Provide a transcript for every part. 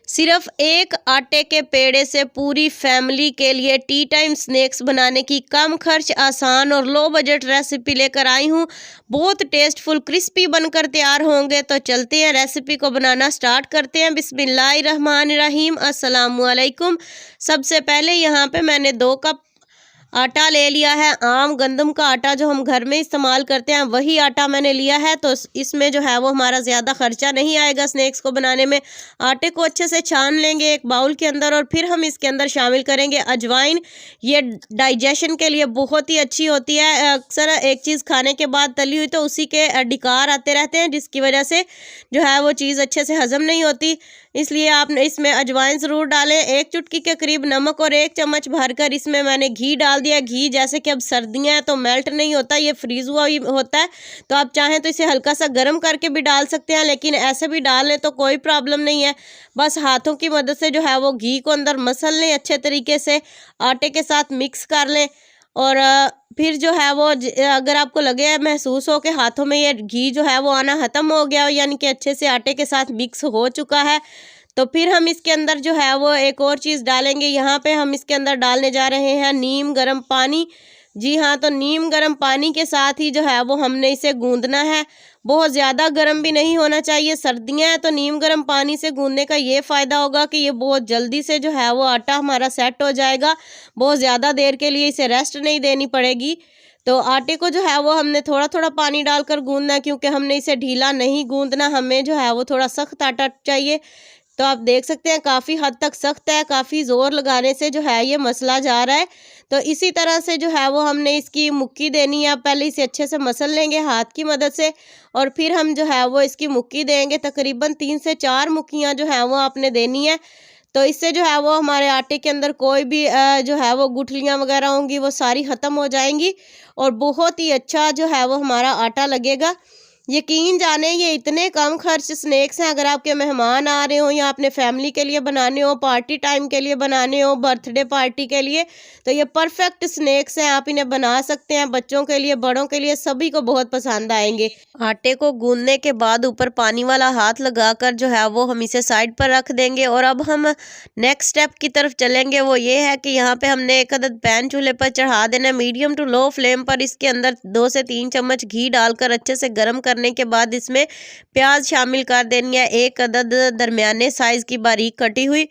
सिर्फ एक आटे के पेड़े से पूरी फैमिली के लिए टी टाइम स्नैक्स बनाने की कम खर्च आसान और लो बजट रेसिपी लेकर आई हूँ। बहुत टेस्टफुल क्रिस्पी बनकर तैयार होंगे। तो चलते हैं रेसिपी को बनाना स्टार्ट करते हैं। बिस्मिल्लाहिर्रहमानिर्रहीम, अस्सलामुअलैकुम। सबसे पहले यहाँ पे मैंने 2 कप आटा ले लिया है। आम गंदम का आटा जो हम घर में इस्तेमाल करते हैं वही आटा मैंने लिया है। तो इसमें जो है वो हमारा ज़्यादा खर्चा नहीं आएगा स्नैक्स को बनाने में। आटे को अच्छे से छान लेंगे एक बाउल के अंदर और फिर हम इसके अंदर शामिल करेंगे अजवाइन। ये डाइजेशन के लिए बहुत ही अच्छी होती है। अक्सर एक चीज़ खाने के बाद तली हुई तो उसी के डिकार आते रहते हैं, जिसकी वजह से जो है वो चीज़ अच्छे से हज़म नहीं होती। इसलिए आप इसमें अजवाइन ज़रूर डालें। 1 चुटकी के करीब नमक और 1 चम्मच भरकर इसमें मैंने घी डाल दिया। घी जैसे कि अब सर्दियाँ हैं तो मेल्ट नहीं होता, ये फ्रीज़ हुआ ही होता है। तो आप चाहें तो इसे हल्का सा गर्म करके भी डाल सकते हैं, लेकिन ऐसे भी डाल लें तो कोई प्रॉब्लम नहीं है। बस हाथों की मदद से जो है वो घी को अंदर मसल लें, अच्छे तरीके से आटे के साथ मिक्स कर लें। और फिर जो है वो अगर आपको लगे महसूस हो कि हाथों में ये घी जो है वो आना ख़त्म हो गया हो, यानी कि अच्छे से आटे के साथ मिक्स हो चुका है, तो फिर हम इसके अंदर जो है वो एक और चीज़ डालेंगे। यहाँ पे हम इसके अंदर डालने जा रहे हैं नीम गर्म पानी। जी हाँ, तो नीम गर्म पानी के साथ ही जो है वो हमने इसे गूंदना है। बहुत ज़्यादा गर्म भी नहीं होना चाहिए। सर्दियाँ हैं तो नीम गर्म पानी से गूंदने का ये फ़ायदा होगा कि ये बहुत जल्दी से जो है वो आटा हमारा सेट हो जाएगा। बहुत ज़्यादा देर के लिए इसे रेस्ट नहीं देनी पड़ेगी। तो आटे को जो है वो हमने थोड़ा थोड़ा पानी डालकर गूंदना है, क्योंकि हमने इसे ढीला नहीं गूंदना, हमें जो है वो थोड़ा सख्त आटा चाहिए। तो आप देख सकते हैं काफ़ी हद तक सख्त है, काफ़ी ज़ोर लगाने से जो है ये मसला जा रहा है। तो इसी तरह से जो है वो हमने इसकी मुक्की देनी है। पहले इसे अच्छे से मसल लेंगे हाथ की मदद से और फिर हम जो है वो इसकी मुक्की देंगे। तकरीबन 3 से 4 मुक्कियाँ जो है वो आपने देनी है। तो इससे जो है वो हमारे आटे के अंदर कोई भी जो है वो गुठलियाँ वगैरह होंगी वो सारी ख़त्म हो जाएंगी और बहुत ही अच्छा जो है वो हमारा आटा लगेगा। यकीन जाने ये इतने कम खर्च स्नैक्स हैं। अगर आपके मेहमान आ रहे हो या अपने फैमिली के लिए बनाने हो, पार्टी टाइम के लिए बनाने हो, बर्थडे पार्टी के लिए, तो ये परफेक्ट स्नैक्स हैं। आप इन्हें बना सकते हैं, बच्चों के लिए, बड़ों के लिए, सभी को बहुत पसंद आएंगे। आटे को गूंदने के बाद ऊपर पानी वाला हाथ लगाकर जो है वो हम इसे साइड पर रख देंगे। और अब हम नेक्स्ट स्टेप की तरफ चलेंगे। वो ये है कि यहाँ पे हमने 1 अदद पैन चूल्हे पर चढ़ा देना है मीडियम टू लो फ्लेम पर। इसके अंदर 2 से 3 चम्मच घी डालकर अच्छे से गर्म करने के बाद इसमें प्याज शामिल कर देनी है, 1 अदद दरमियाने साइज़ की बारीक कटी हुई।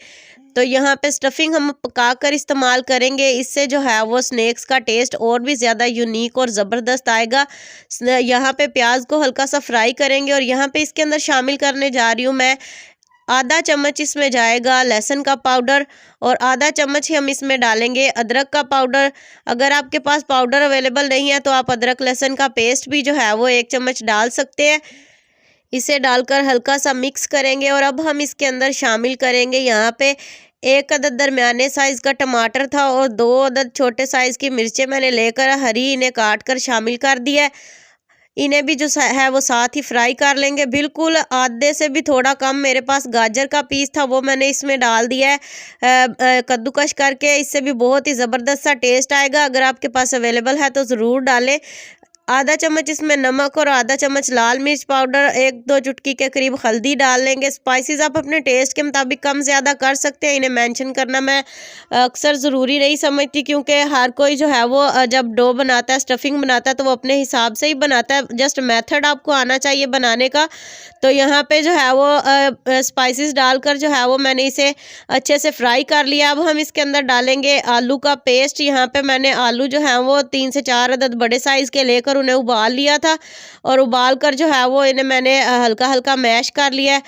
तो यहाँ पे स्टफिंग हम पकाकर इस्तेमाल करेंगे। इससे जो है वो स्नैक्स का टेस्ट और भी ज़्यादा यूनिक और ज़बरदस्त आएगा। यहाँ पे प्याज को हल्का सा फ्राई करेंगे और यहाँ पे इसके अंदर शामिल करने जा रही हूँ मैं आधा चम्मच इसमें जाएगा लहसुन का पाउडर और आधा चम्मच ही हम इसमें डालेंगे अदरक का पाउडर। अगर आपके पास पाउडर अवेलेबल नहीं है तो आप अदरक लहसुन का पेस्ट भी जो है वो 1 चम्मच डाल सकते हैं। इसे डालकर हल्का सा मिक्स करेंगे और अब हम इसके अंदर शामिल करेंगे यहाँ पे 1 अदद दरमियाने साइज़ का टमाटर था और 2 अदद छोटे साइज़ की मिर्चें मैंने लेकर हरी इन्हें काट कर शामिल कर दिया है। इन्हें भी जो है वो साथ ही फ्राई कर लेंगे। बिल्कुल आधे से भी थोड़ा कम मेरे पास गाजर का पीस था, वो मैंने इसमें डाल दिया है कद्दूकश करके। इससे भी बहुत ही ज़बरदस्त सा टेस्ट आएगा। अगर आपके पास अवेलेबल है तो ज़रूर डालें। आधा चम्मच इसमें नमक और आधा चम्मच लाल मिर्च पाउडर, 1-2 चुटकी के करीब हल्दी डाल लेंगे। स्पाइसेस आप अपने टेस्ट के मुताबिक कम ज़्यादा कर सकते हैं। इन्हें मेंशन करना मैं अक्सर ज़रूरी नहीं समझती, क्योंकि हर कोई जो है वो जब डो बनाता है, स्टफिंग बनाता है, तो वो अपने हिसाब से ही बनाता है। जस्ट मेथड आपको आना चाहिए बनाने का। तो यहाँ पे जो है वो स्पाइसेस डालकर जो है वो मैंने इसे अच्छे से फ्राई कर लिया। अब हम इसके अंदर डालेंगे आलू का पेस्ट। यहाँ पे मैंने आलू जो है वो 3 से 4 अदद बड़े साइज़ के लेकर उन्हें उबाल लिया था और उबाल कर जो है वो इन्हें मैंने हल्का हल्का मैश कर लिया है।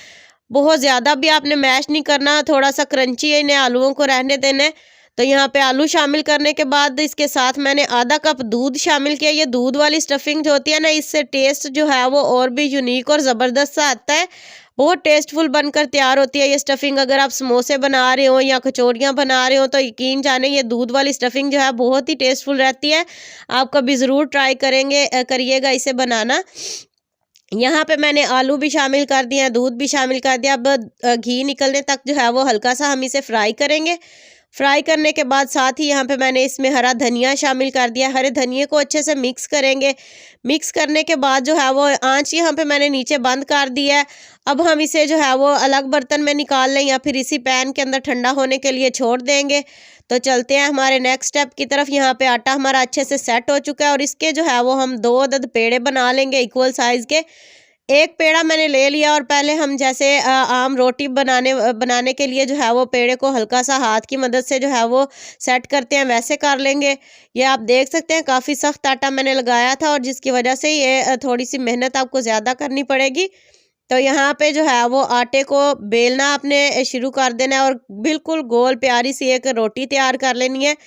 बहुत ज़्यादा भी आपने मैश नहीं करना, थोड़ा सा क्रंची है, इन्हें आलूओं को रहने देना है। तो यहाँ पे आलू शामिल करने के बाद इसके साथ मैंने आधा कप दूध शामिल किया। ये दूध वाली स्टफिंग जो होती है ना, इससे टेस्ट जो है वो और भी यूनिक और ज़बरदस्त सा आता है। बहुत टेस्टफुल बनकर तैयार होती है ये स्टफिंग। अगर आप समोसे बना रहे हो या कचौड़ियाँ बना रहे हो तो यकीन जाने ये दूध वाली स्टफिंग जो है बहुत ही टेस्टफुल रहती है। आप कभी ज़रूर ट्राई करिएगा इसे बनाना। यहाँ पे मैंने आलू भी शामिल कर दिए हैं, दूध भी शामिल कर दिया। अब घी निकलने तक जो है वो हल्का सा हम इसे फ्राई करेंगे फ्राई करने के बाद साथ ही यहाँ पे मैंने इसमें हरा धनिया शामिल कर दिया। हरे धनिये को अच्छे से मिक्स करेंगे। मिक्स करने के बाद जो है वो आँच यहाँ पे मैंने नीचे बंद कर दिया है। अब हम इसे जो है वो अलग बर्तन में निकाल लें या फिर इसी पैन के अंदर ठंडा होने के लिए छोड़ देंगे। तो चलते हैं हमारे नेक्स्ट स्टेप की तरफ। यहाँ पे आटा हमारा अच्छे से सेट हो चुका है और इसके जो है वो हम 2 अदद पेड़े बना लेंगे इक्वल साइज़ के। एक पेड़ा मैंने ले लिया और पहले हम जैसे आम रोटी बनाने के लिए जो है वो पेड़े को हल्का सा हाथ की मदद से जो है वो सेट करते हैं, वैसे कर लेंगे। ये आप देख सकते हैं काफ़ी सख्त आटा मैंने लगाया था और जिसकी वजह से ये थोड़ी सी मेहनत आपको ज़्यादा करनी पड़ेगी। तो यहाँ पे जो है वो आटे को बेलना आपने शुरू कर देना है और बिल्कुल गोल प्यारी सी एक रोटी तैयार कर लेनी है।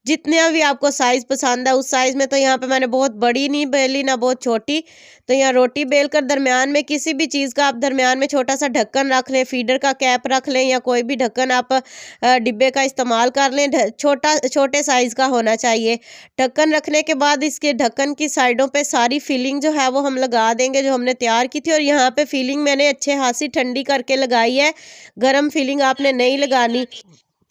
जितने भी आपको साइज़ पसंद है उस साइज़ में। तो यहाँ पे मैंने बहुत बड़ी नहीं बेली ना बहुत छोटी। तो यहाँ रोटी बेल कर दरमियान में किसी भी चीज़ का आप दरमियान में छोटा सा ढक्कन रख लें, फीडर का कैप रख लें या कोई भी ढक्कन आप डिब्बे का इस्तेमाल कर लें। छोटे साइज़ का होना चाहिए। ढक्कन रखने के बाद इसके ढक्कन की साइडों पे सारी फिलिंग जो है वो हम लगा देंगे जो हमने तैयार की थी। और यहाँ पे फिलिंग मैंने अच्छे हाथ से ठंडी करके लगाई है, गर्म फिलिंग आपने नहीं लगानी।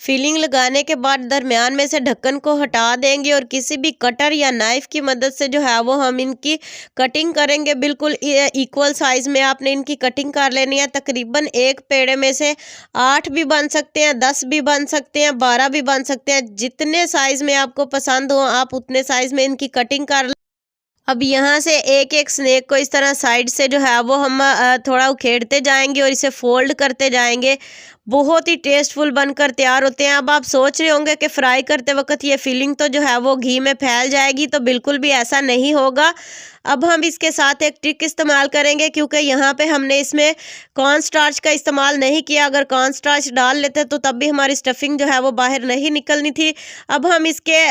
फिलिंग लगाने के बाद दरमियान में से ढक्कन को हटा देंगे और किसी भी कटर या नाइफ की मदद से जो है वो हम इनकी कटिंग करेंगे। बिल्कुल इक्वल साइज़ में आपने इनकी कटिंग कर लेनी है। तकरीबन एक पेड़े में से 8 भी बन सकते हैं, 10 भी बन सकते हैं, 12 भी बन सकते हैं। जितने साइज़ में आपको पसंद हो आप उतने साइज़ में इनकी कटिंग कर लें। अब यहाँ से एक एक स्नैक को इस तरह साइड से जो है वो हम थोड़ा उखेड़ते जाएंगे और इसे फोल्ड करते जाएंगे। बहुत ही टेस्टफुल बनकर तैयार होते हैं। अब आप सोच रहे होंगे कि फ्राई करते वक्त ये फिलिंग तो जो है वो घी में फैल जाएगी, तो बिल्कुल भी ऐसा नहीं होगा। अब हम इसके साथ एक ट्रिक इस्तेमाल करेंगे क्योंकि यहाँ पे हमने इसमें कॉर्न स्टार्च का इस्तेमाल नहीं किया। अगर कॉर्न स्टार्च डाल लेते तो तब भी हमारी स्टफिंग जो है वो बाहर नहीं निकलनी थी। अब हम इसके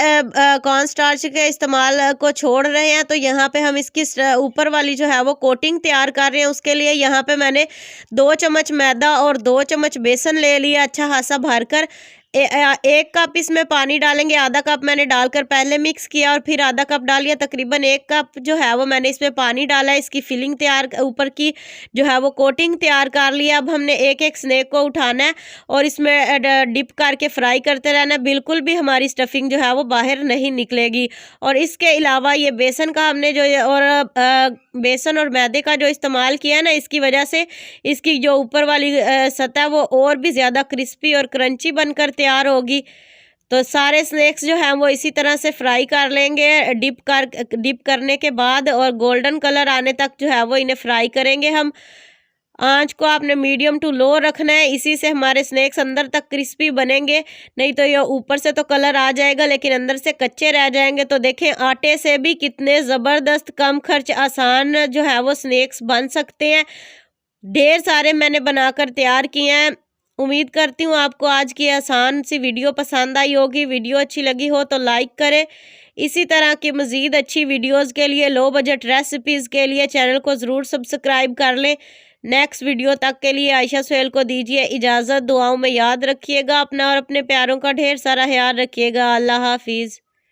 कॉर्न स्टार्च के इस्तेमाल को छोड़ रहे हैं। तो यहाँ पे हम इसकी ऊपर वाली जो है वो कोटिंग तैयार कर रहे हैं। उसके लिए यहाँ पे मैंने 2 चम्मच मैदा और 2 चम्मच बेसन ले लिया अच्छा खासा भरकर। 1 कप इसमें पानी डालेंगे। आधा कप मैंने डालकर पहले मिक्स किया और फिर आधा कप डाल लिया। तकरीबन 1 कप जो है वो मैंने इसमें पानी डाला है। इसकी फिलिंग तैयार ऊपर की जो है वो कोटिंग तैयार कर लिया। अब हमने एक एक स्नैक को उठाना है और इसमें डिप करके फ्राई करते रहना है। बिल्कुल भी हमारी स्टफिंग जो है वो बाहर नहीं निकलेगी। और इसके अलावा ये बेसन का हमने जो बेसन और मैदे का जो इस्तेमाल किया है ना, इसकी वजह से इसकी जो ऊपर वाली सतह वो और भी ज़्यादा क्रिस्पी और क्रंची बनकर तैयार होगी। तो सारे स्नैक्स जो हैं वो इसी तरह से फ्राई कर लेंगे डिप करने के बाद और गोल्डन कलर आने तक जो है वो इन्हें फ्राई करेंगे हम। आंच को आपने मीडियम टू लो रखना है। इसी से हमारे स्नैक्स अंदर तक क्रिस्पी बनेंगे, नहीं तो ये ऊपर से तो कलर आ जाएगा लेकिन अंदर से कच्चे रह जाएंगे। तो देखें आटे से भी कितने ज़बरदस्त कम खर्च आसान जो है वो स्नैक्स बन सकते हैं। ढेर सारे मैंने बनाकर तैयार किए हैं। उम्मीद करती हूँ आपको आज की आसान सी वीडियो पसंद आई होगी। वीडियो अच्छी लगी हो तो लाइक करें। इसी तरह की मज़ीद अच्छी वीडियोस के लिए, लो बजट रेसिपीज़ के लिए चैनल को ज़रूर सब्सक्राइब कर लें। नेक्स्ट वीडियो तक के लिए आयशा सुहेल को दीजिए इजाज़त। दुआओं में याद रखिएगा अपना और अपने प्यारों का ढेर सारा ख्याल रखिएगा। अल्लाह हाफिज़।